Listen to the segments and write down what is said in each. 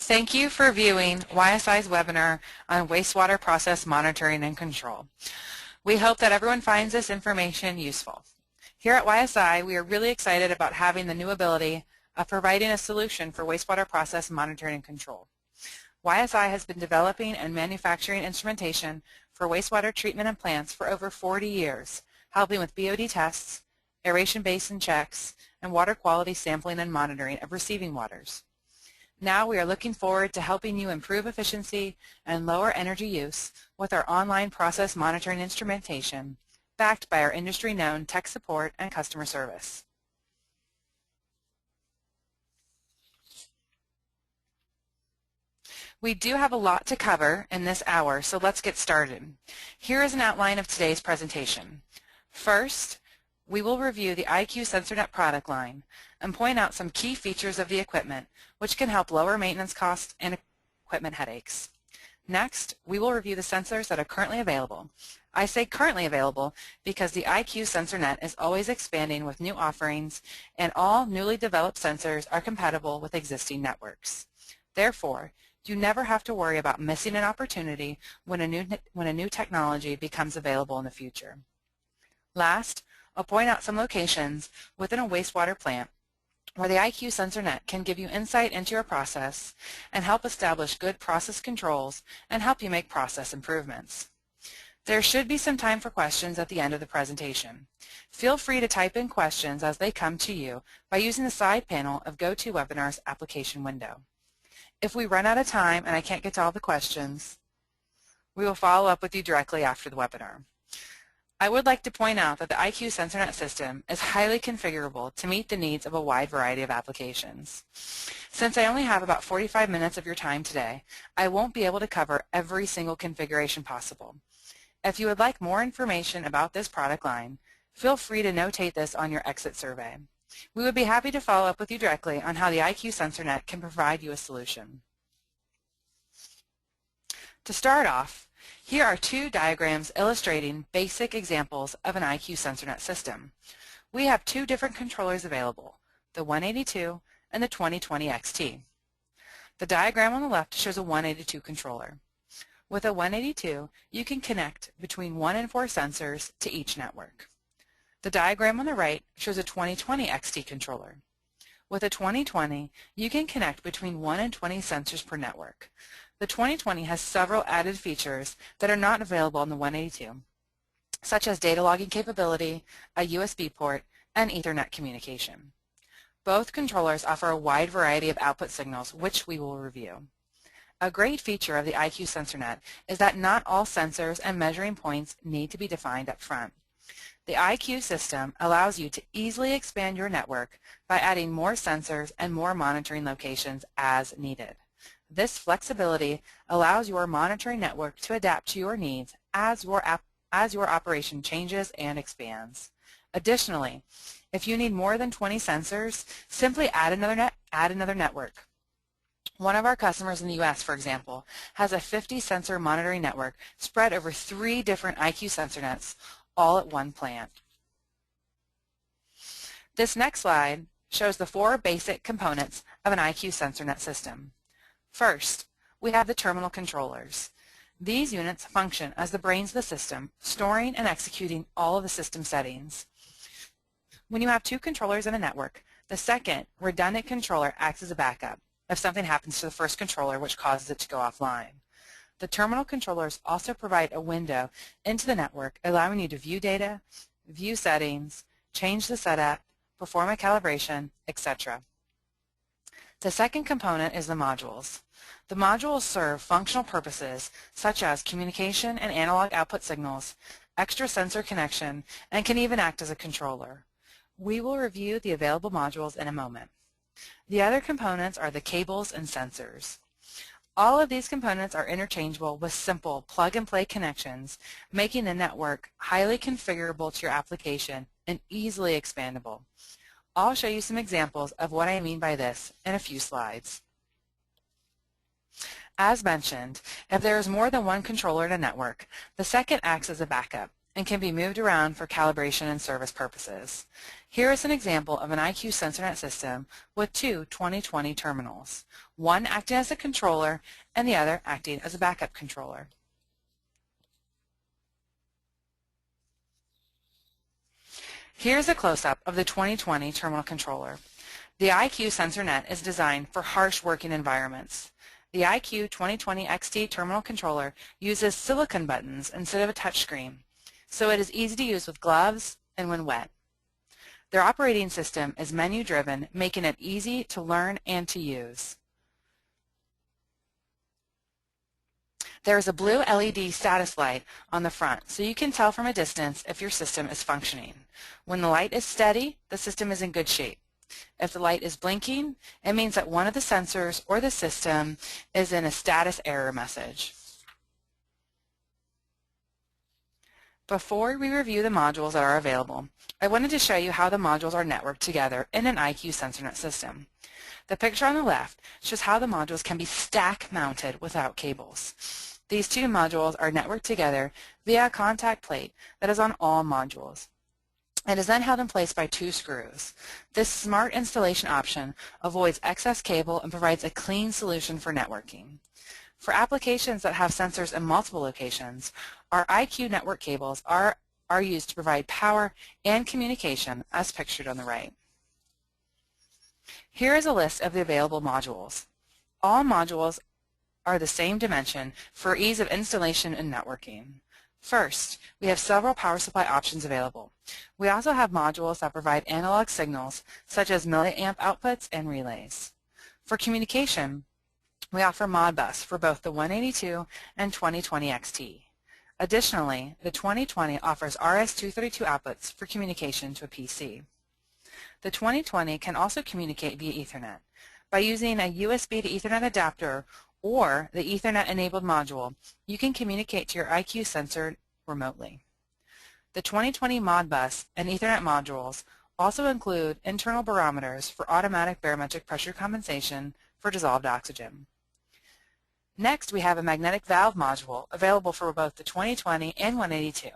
Thank you for viewing YSI's webinar on wastewater process monitoring and control. We hope that everyone finds this information useful. Here at YSI, we are really excited about having the new ability of providing a solution for wastewater process monitoring and control. YSI has been developing and manufacturing instrumentation for wastewater treatment and plants for over 40 years, helping with BOD tests, aeration basin checks, and water quality sampling and monitoring of receiving waters. Now we are looking forward to helping you improve efficiency and lower energy use with our online process monitoring instrumentation, backed by our industry-known tech support and customer service. We do have a lot to cover in this hour, so let's get started. Here is an outline of today's presentation. First, we will review the IQ SensorNet product line and point out some key features of the equipment which can help lower maintenance costs and equipment headaches. Next, we will review the sensors that are currently available. I say currently available because the IQ SensorNet is always expanding with new offerings, and all newly developed sensors are compatible with existing networks. Therefore, you never have to worry about missing an opportunity when a new technology becomes available in the future. Last, I'll point out some locations within a wastewater plant where the IQ SensorNet can give you insight into your process and help establish good process controls and help you make process improvements. There should be some time for questions at the end of the presentation. Feel free to type in questions as they come to you by using the side panel of GoToWebinar's application window. If we run out of time and I can't get to all the questions, we will follow up with you directly after the webinar. I would like to point out that the IQ SensorNet system is highly configurable to meet the needs of a wide variety of applications. Since I only have about 45 minutes of your time today, I won't be able to cover every single configuration possible. If you would like more information about this product line, feel free to notate this on your exit survey. We would be happy to follow up with you directly on how the IQ SensorNet can provide you a solution. To start off, here are two diagrams illustrating basic examples of an IQ SensorNet system. We have two different controllers available, the 182 and the 2020 XT. The diagram on the left shows a 182 controller. With a 182, you can connect between 1 and 4 sensors to each network. The diagram on the right shows a 2020 XT controller. With a 2020, you can connect between 1 and 20 sensors per network. The 2020 has several added features that are not available on the 182, such as data logging capability, a USB port, and Ethernet communication. Both controllers offer a wide variety of output signals, which we will review. A great feature of the IQ SensorNet is that not all sensors and measuring points need to be defined up front. The IQ system allows you to easily expand your network by adding more sensors and more monitoring locations as needed. This flexibility allows your monitoring network to adapt to your needs as your operation changes and expands. Additionally, if you need more than 20 sensors, simply add another network. One of our customers in the US, for example, has a 50 sensor monitoring network spread over 3 different IQ SensorNets, all at one plant. This next slide shows the 4 basic components of an IQ SensorNet system. First, we have the terminal controllers. These units function as the brains of the system, storing and executing all of the system settings. When you have 2 controllers in a network, the second redundant controller acts as a backup if something happens to the first controller which causes it to go offline. The terminal controllers also provide a window into the network, allowing you to view data, view settings, change the setup, perform a calibration, etc. The second component is the modules. The modules serve functional purposes such as communication and analog output signals, extra sensor connection, and can even act as a controller. We will review the available modules in a moment. The other components are the cables and sensors. All of these components are interchangeable with simple plug-and-play connections, making the network highly configurable to your application and easily expandable. I'll show you some examples of what I mean by this in a few slides. As mentioned, if there is more than one controller in a network, the second acts as a backup and can be moved around for calibration and service purposes. Here is an example of an IQ SensorNet system with two 2020 terminals, one acting as a controller and the other acting as a backup controller. Here's a close-up of the 2020 terminal controller. The IQ SensorNet is designed for harsh working environments. The IQ 2020 XT terminal controller uses silicon buttons instead of a touchscreen, so it is easy to use with gloves and when wet. Their operating system is menu-driven, making it easy to learn and to use. There is a blue LED status light on the front, so you can tell from a distance if your system is functioning. When the light is steady, the system is in good shape. If the light is blinking, it means that one of the sensors or the system is in a status error message. Before we review the modules that are available, I wanted to show you how the modules are networked together in an IQ SensorNet system. The picture on the left shows how the modules can be stack-mounted without cables. These two modules are networked together via a contact plate that is on all modules. It is then held in place by two screws. This smart installation option avoids excess cable and provides a clean solution for networking. For applications that have sensors in multiple locations, our IQ network cables are used to provide power and communication as pictured on the right. Here is a list of the available modules. All modules are the same dimension for ease of installation and networking. First, we have several power supply options available. We also have modules that provide analog signals such as milliamp outputs and relays. For communication, we offer Modbus for both the 182 and 2020 XT. Additionally, the 2020 offers RS-232 outputs for communication to a PC. The 2020 can also communicate via Ethernet. By using a USB to Ethernet adapter or the Ethernet-enabled module, you can communicate to your IQ sensor remotely. The 2020 Modbus and Ethernet modules also include internal barometers for automatic barometric pressure compensation for dissolved oxygen. Next, we have a magnetic valve module available for both the 2020 and 182.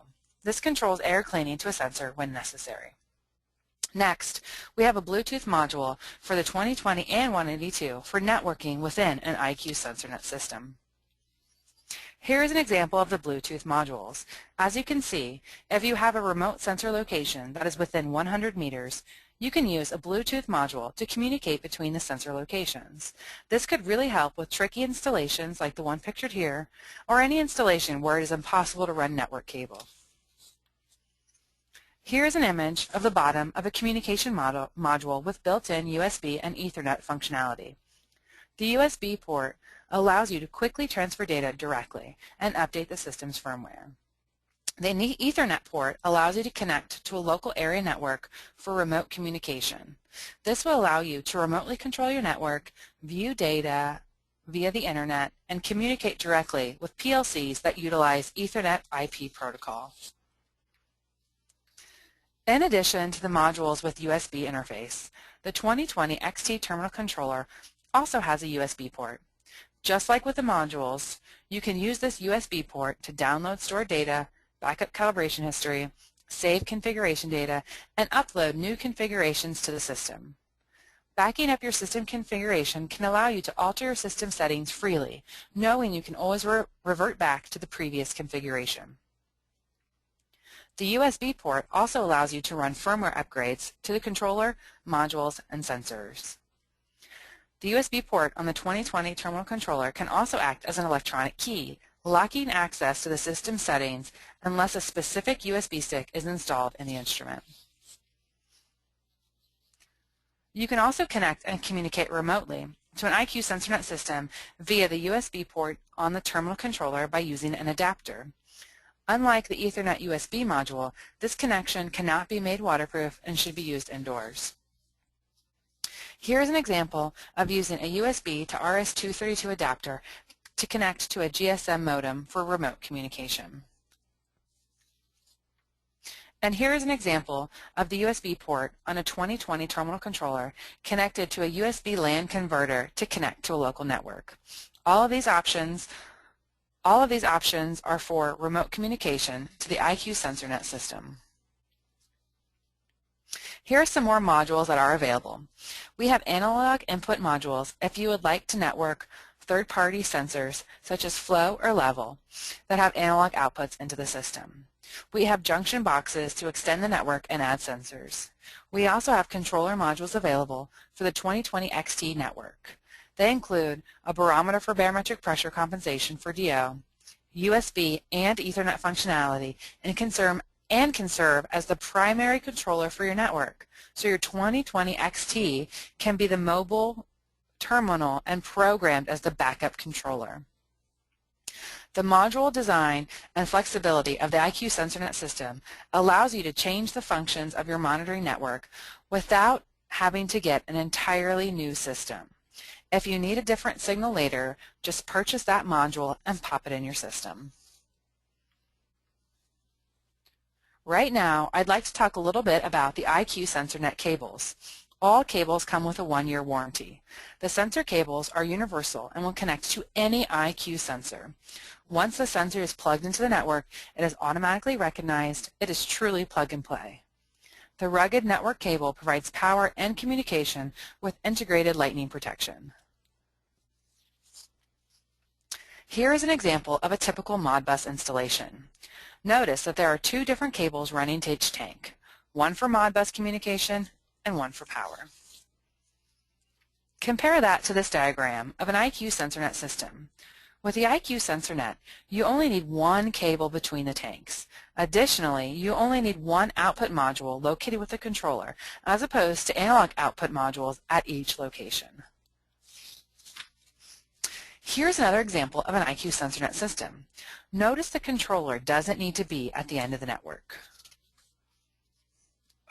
This controls air cleaning to a sensor when necessary. Next, we have a Bluetooth module for the 2020 and 182 for networking within an IQ SensorNet system. Here is an example of the Bluetooth modules. As you can see, if you have a remote sensor location that is within 100 meters, you can use a Bluetooth module to communicate between the sensor locations. This could really help with tricky installations like the one pictured here, or any installation where it is impossible to run network cable. Here is an image of the bottom of a communication module with built-in USB and Ethernet functionality. The USB port allows you to quickly transfer data directly and update the system's firmware. The Ethernet port allows you to connect to a local area network for remote communication. This will allow you to remotely control your network, view data via the internet, and communicate directly with PLCs that utilize Ethernet IP protocol. In addition to the modules with USB interface, the 2020 XT terminal controller also has a USB port. Just like with the modules, you can use this USB port to download stored data, backup calibration history, save configuration data, and upload new configurations to the system. Backing up your system configuration can allow you to alter your system settings freely, knowing you can always revert back to the previous configuration. The USB port also allows you to run firmware upgrades to the controller, modules, and sensors. The USB port on the 2020 terminal controller can also act as an electronic key, locking access to the system settings unless a specific USB stick is installed in the instrument. You can also connect and communicate remotely to an IQ SensorNet system via the USB port on the terminal controller by using an adapter. Unlike the Ethernet USB module, this connection cannot be made waterproof and should be used indoors. Here is an example of using a USB to RS-232 adapter to connect to a GSM modem for remote communication. And here is an example of the USB port on a 2020 terminal controller connected to a USB LAN converter to connect to a local network. All of these options All of these options are for remote communication to the IQ SensorNet system. Here are some more modules that are available. We have analog input modules if you would like to network third-party sensors such as flow or level that have analog outputs into the system. We have junction boxes to extend the network and add sensors. We also have controller modules available for the 2020 XT network. They include a barometer for barometric pressure compensation for DO, USB and Ethernet functionality, and can serve as the primary controller for your network. So your 2020 XT can be the mobile terminal and programmed as the backup controller. The module design and flexibility of the IQ SensorNet system allows you to change the functions of your monitoring network without having to get an entirely new system. If you need a different signal later, just purchase that module and pop it in your system. Right now, I'd like to talk a little bit about the IQ SensorNet cables. All cables come with a 1-year warranty. The sensor cables are universal and will connect to any IQ sensor. Once the sensor is plugged into the network, it is automatically recognized. It is truly plug and play. The rugged network cable provides power and communication with integrated lightning protection. Here is an example of a typical Modbus installation. Notice that there are 2 different cables running to each tank, one for Modbus communication and one for power. Compare that to this diagram of an IQ SensorNet system. With the IQ SensorNet, you only need 1 cable between the tanks. Additionally, you only need 1 output module located with the controller, as opposed to analog output modules at each location. Here's another example of an IQ SensorNet system. Notice the controller doesn't need to be at the end of the network.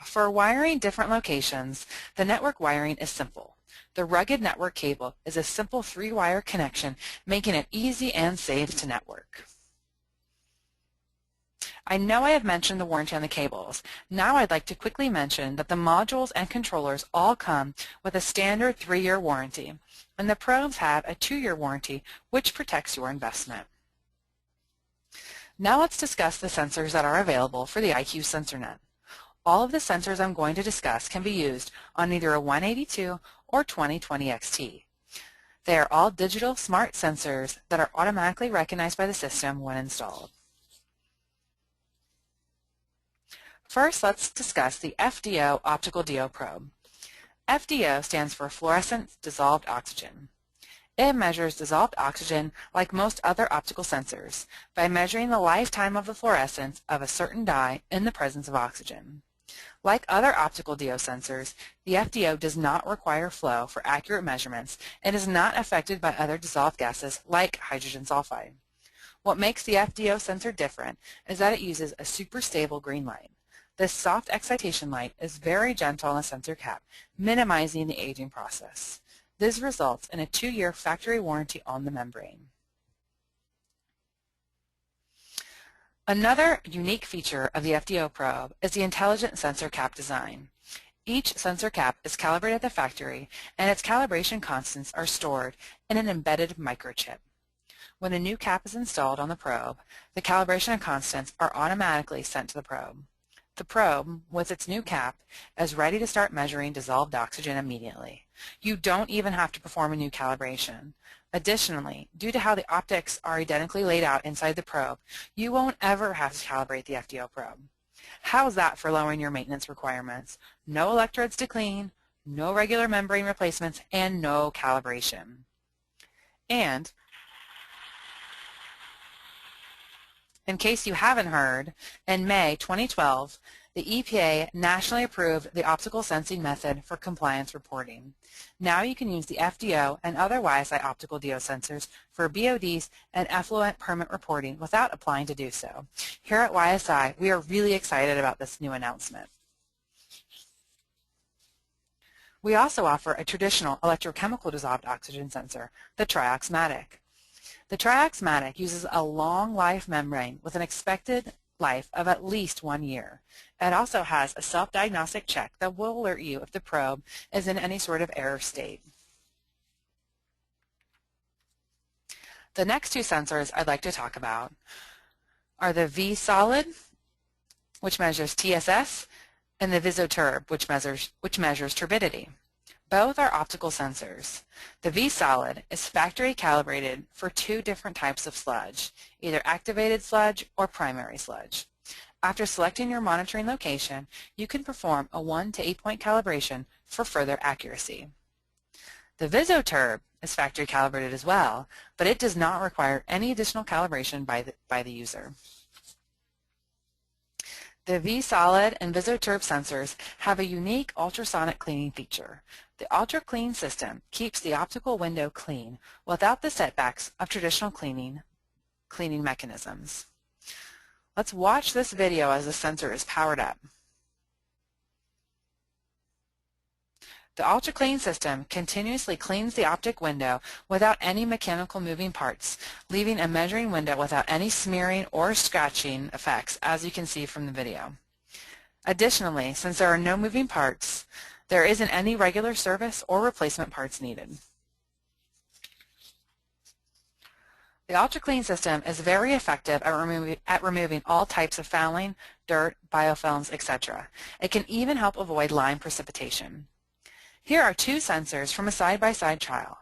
For wiring different locations, the network wiring is simple. The rugged network cable is a simple 3-wire connection, making it easy and safe to network. I know I have mentioned the warranty on the cables. Now I'd like to quickly mention that the modules and controllers all come with a standard 3-year warranty, and the probes have a 2-year warranty, which protects your investment. Now let's discuss the sensors that are available for the IQ SensorNet. All of the sensors I'm going to discuss can be used on either a 182 or 2020 XT. They are all digital smart sensors that are automatically recognized by the system when installed. First, let's discuss the FDO optical DO probe. FDO stands for fluorescent dissolved oxygen. It measures dissolved oxygen like most other optical sensors by measuring the lifetime of the fluorescence of a certain dye in the presence of oxygen. Like other optical DO sensors, the FDO does not require flow for accurate measurements and is not affected by other dissolved gases like hydrogen sulfide. What makes the FDO sensor different is that it uses a super stable green light. This soft excitation light is very gentle on the sensor cap, minimizing the aging process. This results in a 2-year factory warranty on the membrane. Another unique feature of the FDO probe is the intelligent sensor cap design. Each sensor cap is calibrated at the factory, and its calibration constants are stored in an embedded microchip. When a new cap is installed on the probe, the calibration constants are automatically sent to the probe. The probe, with its new cap, is ready to start measuring dissolved oxygen immediately. You don't even have to perform a new calibration. Additionally, due to how the optics are identically laid out inside the probe, you won't ever have to calibrate the FDO probe. How's that for lowering your maintenance requirements? No electrodes to clean, no regular membrane replacements, and no calibration. And in case you haven't heard, in May 2012, the EPA nationally approved the optical sensing method for compliance reporting. Now you can use the FDO and other YSI optical DO sensors for BODs and effluent permit reporting without applying to do so. Here at YSI, we are really excited about this new announcement. We also offer a traditional electrochemical dissolved oxygen sensor, the Trioxmatic. The Trioxmatic uses a long life membrane with an expected life of at least 1 year. It also has a self-diagnostic check that will alert you if the probe is in any sort of error state. The next two sensors I'd like to talk about are the V Solid, which measures TSS, and the Visoturb, which measures turbidity. Both are optical sensors. The V Solid is factory calibrated for two different types of sludge, either activated sludge or primary sludge. After selecting your monitoring location, you can perform a 1 to 8 point calibration for further accuracy. The Visoturb is factory calibrated as well, but it does not require any additional calibration by the user. The V-Solid and Visoturb sensors have a unique ultrasonic cleaning feature. The ultra-clean system keeps the optical window clean without the setbacks of traditional cleaning mechanisms. Let's watch this video as the sensor is powered up. The ultra-clean system continuously cleans the optic window without any mechanical moving parts, leaving a measuring window without any smearing or scratching effects, as you can see from the video. Additionally, since there are no moving parts, there isn't any regular service or replacement parts needed. The ultra-clean system is very effective at removing all types of fouling, dirt, biofilms, etc. It can even help avoid lime precipitation. Here are two sensors from a side-by-side trial.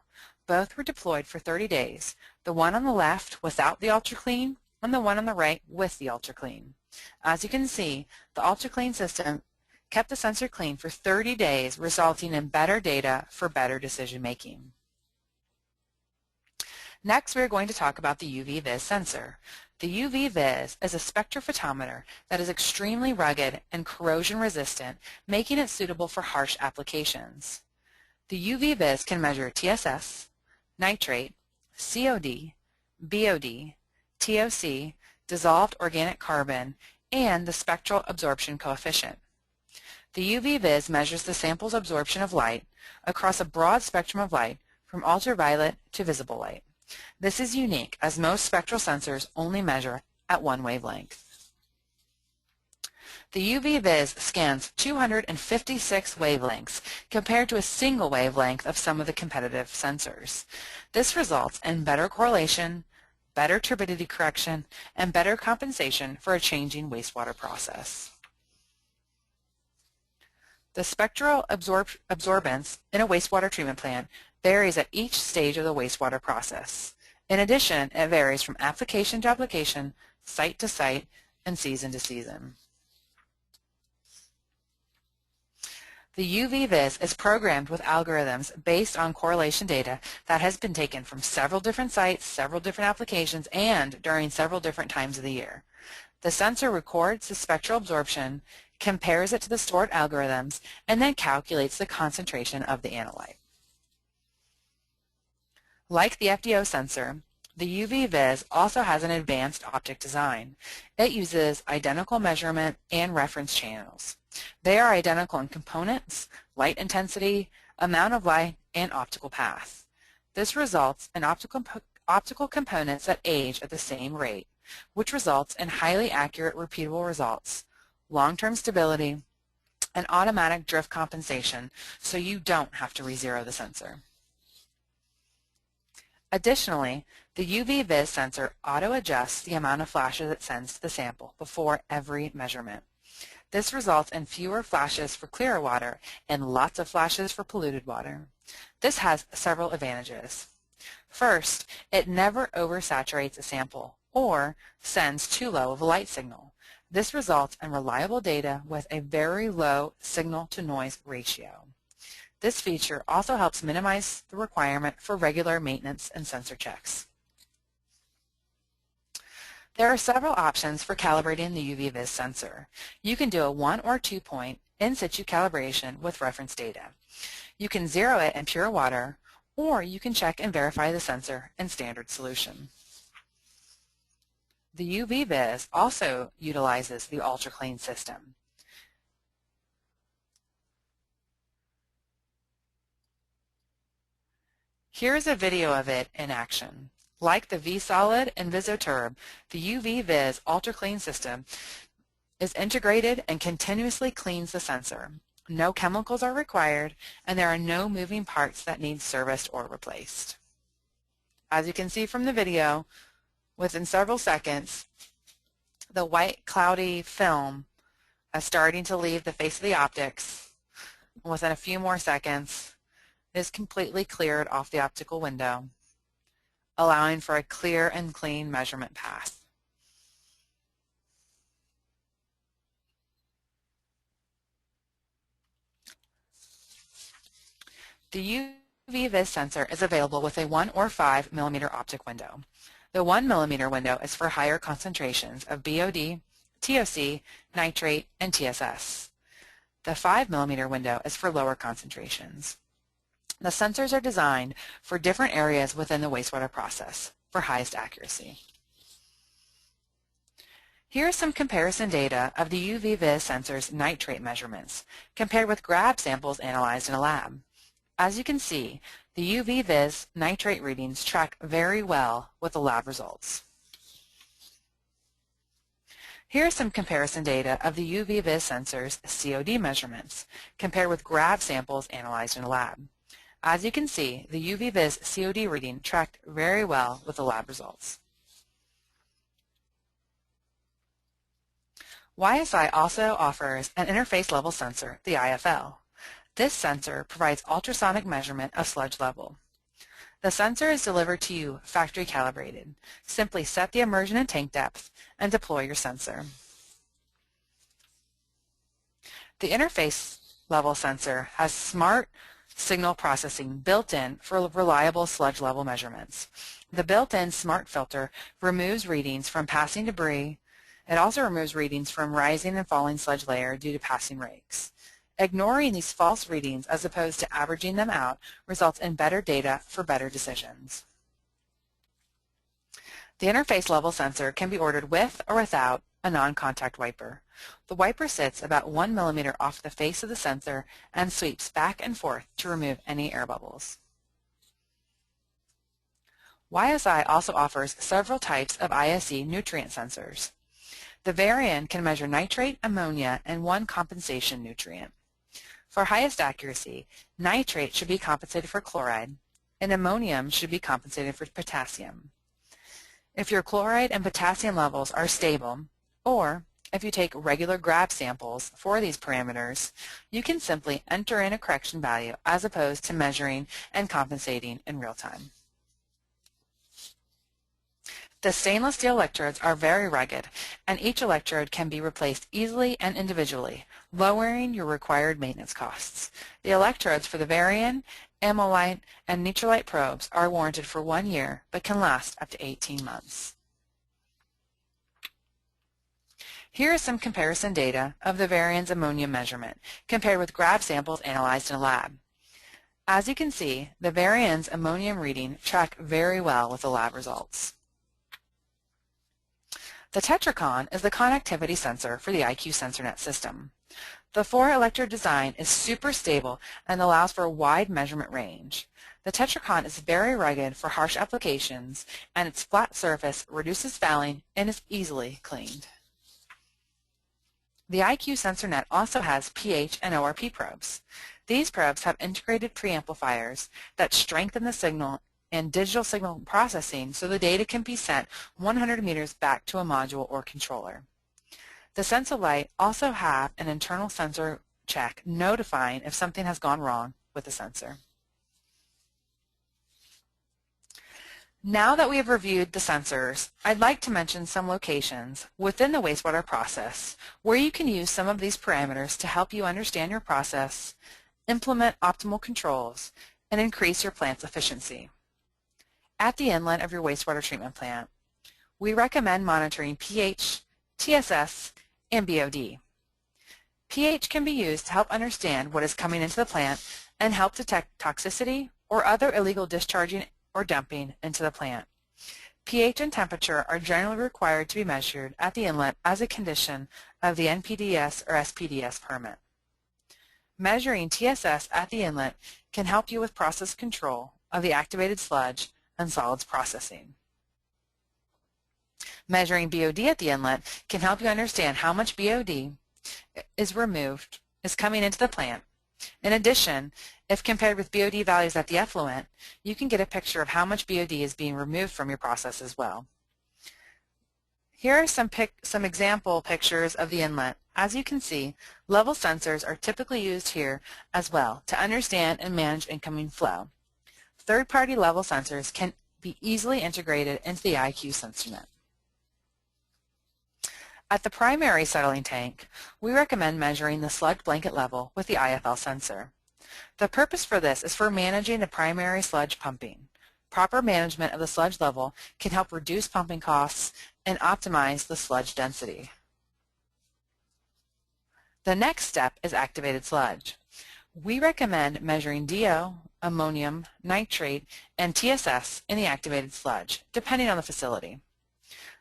Both were deployed for 30 days, the one on the left without the UltraClean and the one on the right with the UltraClean. As you can see, the UltraClean system kept the sensor clean for 30 days, resulting in better data for better decision making. Next, we are going to talk about the UV Vis sensor. The UV Vis is a spectrophotometer that is extremely rugged and corrosion resistant, making it suitable for harsh applications. The UV Vis can measure TSS, nitrate, COD, BOD, TOC, dissolved organic carbon, and the spectral absorption coefficient. The UV Vis measures the sample's absorption of light across a broad spectrum of light from ultraviolet to visible light. This is unique as most spectral sensors only measure at one wavelength. The UV Vis scans 256 wavelengths compared to a single wavelength of some of the competitive sensors. This results in better correlation, better turbidity correction, and better compensation for a changing wastewater process. The spectral absorbance in a wastewater treatment plant varies at each stage of the wastewater process. In addition, it varies from application to application, site to site, and season to season. The UV Vis is programmed with algorithms based on correlation data that has been taken from several different sites, several different applications, and during several different times of the year. The sensor records the spectral absorption, compares it to the stored algorithms, and then calculates the concentration of the analyte. Like the FDO sensor, the UV Vis also has an advanced optic design. It uses identical measurement and reference channels. They are identical in components, light intensity, amount of light, and optical path. This results in optical components that age at the same rate, which results in highly accurate repeatable results, long-term stability, and automatic drift compensation, so you don't have to re-zero the sensor. Additionally, the UV Vis sensor auto-adjusts the amount of flashes it sends to the sample before every measurement. This results in fewer flashes for clearer water and lots of flashes for polluted water. This has several advantages. First, it never oversaturates a sample or sends too low of a light signal. This results in reliable data with a very low signal-to-noise ratio. This feature also helps minimize the requirement for regular maintenance and sensor checks. There are several options for calibrating the UV Vis sensor. You can do a 1 or 2 point in situ calibration with reference data. You can zero it in pure water, or you can check and verify the sensor in standard solution. The UV Vis also utilizes the UltraClean system. Here is a video of it in action. Like the V-Solid and Visoturb, the UV Vis UltraClean system is integrated and continuously cleans the sensor. No chemicals are required, and there are no moving parts that need serviced or replaced. As you can see from the video, within several seconds, the white cloudy film is starting to leave the face of the optics. Within a few more seconds, it is completely cleared off the optical window, allowing for a clear and clean measurement path. The UV Vis sensor is available with a 1 or 5 millimeter optic window. The 1 millimeter window is for higher concentrations of BOD, TOC, nitrate, and TSS. The 5 millimeter window is for lower concentrations. The sensors are designed for different areas within the wastewater process for highest accuracy. Here is some comparison data of the UV Vis sensor's nitrate measurements compared with grab samples analyzed in a lab. As you can see, the UV Vis nitrate readings track very well with the lab results. Here are some comparison data of the UV Vis sensor's COD measurements compared with grab samples analyzed in a lab. As you can see, the UV Vis COD reading tracked very well with the lab results. YSI also offers an interface level sensor, the IFL. This sensor provides ultrasonic measurement of sludge level. The sensor is delivered to you factory calibrated. Simply set the immersion and tank depth and deploy your sensor. The interface level sensor has smart signal processing built in for reliable sludge level measurements. The built-in smart filter removes readings from passing debris. It also removes readings from rising and falling sludge layer due to passing rakes. Ignoring these false readings as opposed to averaging them out results in better data for better decisions. The interface level sensor can be ordered with or without a non-contact wiper. The wiper sits about 1 millimeter off the face of the sensor and sweeps back and forth to remove any air bubbles. YSI also offers several types of ISE nutrient sensors. The Varian can measure nitrate, ammonia, and one compensation nutrient. For highest accuracy, nitrate should be compensated for chloride, and ammonium should be compensated for potassium. If your chloride and potassium levels are stable, or if you take regular grab samples for these parameters, you can simply enter in a correction value as opposed to measuring and compensating in real time. The stainless steel electrodes are very rugged, and each electrode can be replaced easily and individually, lowering your required maintenance costs. The electrodes for the Varian, Amolite, and Neutralite probes are warranted for 1 year, but can last up to 18 months. Here is some comparison data of the Varian's ammonia measurement compared with grab samples analyzed in a lab. As you can see, the Varian's ammonium reading tracked very well with the lab results. The Tetracon is the connectivity sensor for the IQ SensorNet system. The 4-electrode design is super stable and allows for a wide measurement range. The Tetracon is very rugged for harsh applications, and its flat surface reduces fouling and is easily cleaned. The IQ SensorNet also has pH and ORP probes. These probes have integrated preamplifiers that strengthen the signal and digital signal processing so the data can be sent 100 meters back to a module or controller. The SensorLite also have an internal sensor check notifying if something has gone wrong with the sensor. Now that we have reviewed the sensors, I'd like to mention some locations within the wastewater process where you can use some of these parameters to help you understand your process, implement optimal controls, and increase your plant's efficiency. At the inlet of your wastewater treatment plant, we recommend monitoring pH, TSS, and BOD. pH can be used to help understand what is coming into the plant and help detect toxicity or other illegal discharging or dumping into the plant. pH and temperature are generally required to be measured at the inlet as a condition of the NPDES or SPDS permit. Measuring TSS at the inlet can help you with process control of the activated sludge and solids processing. Measuring BOD at the inlet can help you understand how much BOD is coming into the plant In addition, if compared with BOD values at the effluent, you can get a picture of how much BOD is being removed from your process as well. Here are some example pictures of the inlet. As you can see, level sensors are typically used here as well to understand and manage incoming flow. Third-party level sensors can be easily integrated into the IQ SensorNet. At the primary settling tank, we recommend measuring the sludge blanket level with the IFL sensor. The purpose for this is for managing the primary sludge pumping. Proper management of the sludge level can help reduce pumping costs and optimize the sludge density. The next step is activated sludge. We recommend measuring DO, ammonium, nitrate, and TSS in the activated sludge, depending on the facility.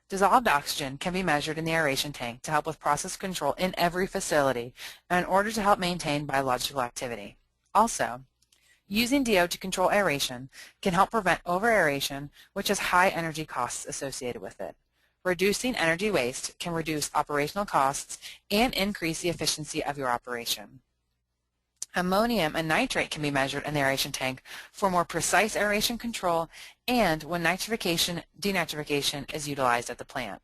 Dissolved oxygen can be measured in the aeration tank to help with process control in every facility and in order to help maintain biological activity. Also, using DO to control aeration can help prevent over-aeration, which has high energy costs associated with it. Reducing energy waste can reduce operational costs and increase the efficiency of your operation. Ammonium and nitrate can be measured in the aeration tank for more precise aeration control and when nitrification, denitrification is utilized at the plant.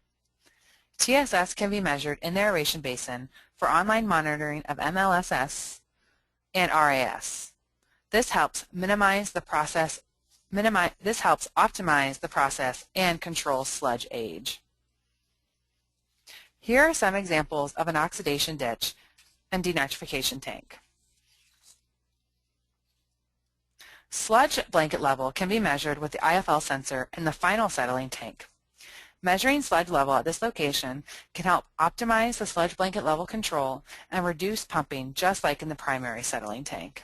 TSS can be measured in the aeration basin for online monitoring of MLSS and RAS. This helps optimize the process and control sludge age. Here are some examples of an oxidation ditch and denitrification tank. Sludge blanket level can be measured with the IFL sensor in the final settling tank. Measuring sludge level at this location can help optimize the sludge blanket level control and reduce pumping just like in the primary settling tank.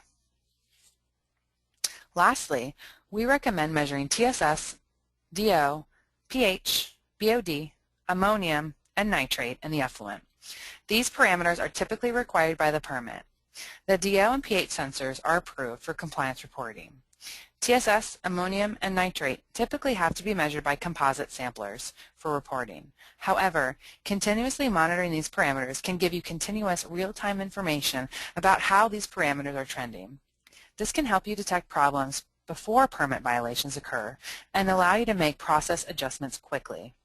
Lastly, we recommend measuring TSS, DO, pH, BOD, ammonium, and nitrate in the effluent. These parameters are typically required by the permit. The DO and pH sensors are approved for compliance reporting. TSS, ammonium, and nitrate typically have to be measured by composite samplers for reporting. However, continuously monitoring these parameters can give you continuous real-time information about how these parameters are trending. This can help you detect problems before permit violations occur and allow you to make process adjustments quickly.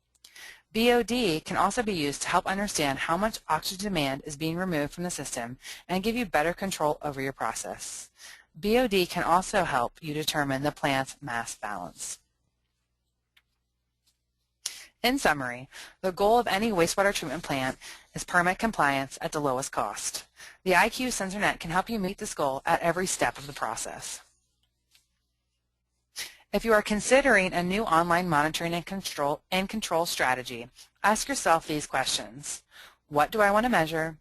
BOD can also be used to help understand how much oxygen demand is being removed from the system and give you better control over your process. BOD can also help you determine the plant's mass balance. In summary, the goal of any wastewater treatment plant is permit compliance at the lowest cost. The IQ SensorNet can help you meet this goal at every step of the process. If you are considering a new online monitoring and control strategy, ask yourself these questions. What do I want to measure?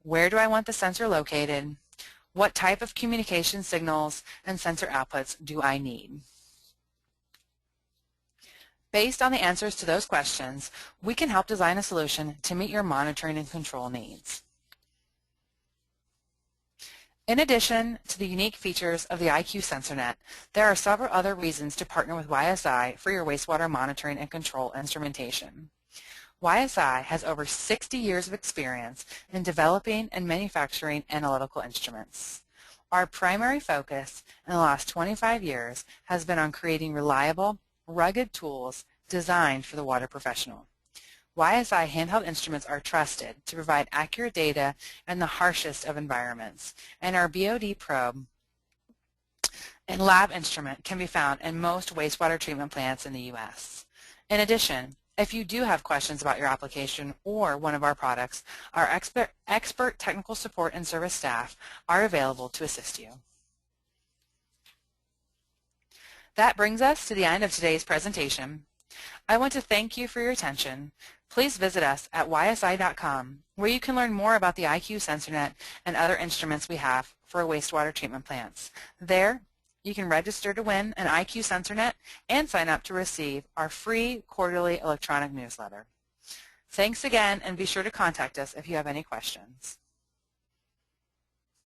Where do I want the sensor located? What type of communication signals and sensor outputs do I need? Based on the answers to those questions, we can help design a solution to meet your monitoring and control needs. In addition to the unique features of the IQ SensorNet, there are several other reasons to partner with YSI for your wastewater monitoring and control instrumentation. YSI has over 60 years of experience in developing and manufacturing analytical instruments. Our primary focus in the last 25 years has been on creating reliable, rugged tools designed for the water professional. YSI handheld instruments are trusted to provide accurate data in the harshest of environments, and our BOD probe and lab instrument can be found in most wastewater treatment plants in the U.S. In addition, if you do have questions about your application or one of our products, our expert technical support and service staff are available to assist you. That brings us to the end of today's presentation. I want to thank you for your attention. Please visit us at ysi.com, where you can learn more about the IQ SensorNet and other instruments we have for wastewater treatment plants. There, you can register to win an IQ SensorNet and sign up to receive our free quarterly electronic newsletter. Thanks again, and be sure to contact us if you have any questions.